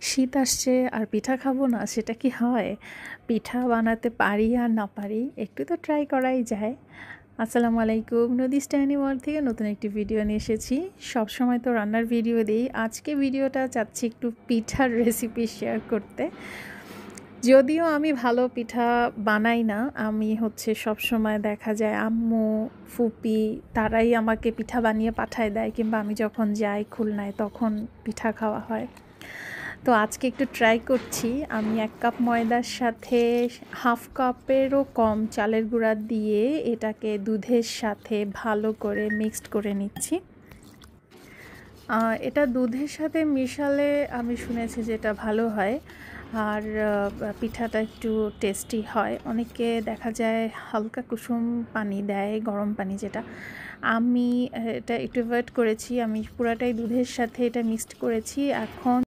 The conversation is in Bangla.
শীত আসছে আর পিঠা খাবো না, সেটা কি হয়? পিঠা বানাতে পারি আর না পারি, একটু তো ট্রাই করাই যায়। আসসালামু আলাইকুম, নদীস টাইনি ওয়ার্ল্ড থেকে নতুন একটি ভিডিও নিয়ে এসেছি। সবসময় তো রান্নার ভিডিও দিই, আজকে ভিডিওটা চাচ্ছি একটু পিঠার রেসিপি শেয়ার করতে। যদিও আমি ভালো পিঠা বানাই না, আমি সবসময় দেখা যায় আম্মু, ফুপি তারাই আমাকে পিঠা বানিয়ে পাঠায় দেয়, কিংবা আমি যখন যাই খুলনায় তখন পিঠা খাওয়া হয়। তো আজকে একটু ট্রাই করছি। আমি 1 কাপ ময়দার সাথে হাফ কাপেরও কম চালের গুঁড়া দিয়ে এটাকে দুধের সাথে ভালো করে মিক্সড করে নিচ্ছি। এটা দুধের সাথে মিশালে আমি শুনেছি যে এটা ভালো হয়, আর পিঠাটা একটু টেস্টি হয়। অনেকে দেখা যায় হালকা কুসুম পানি দেয়, গরম পানি যেটা। আমি এটা একটু অ্যাভয়েড করেছি, আমি পুরাটাই দুধের সাথে এটা মিক্সড করেছি। এখন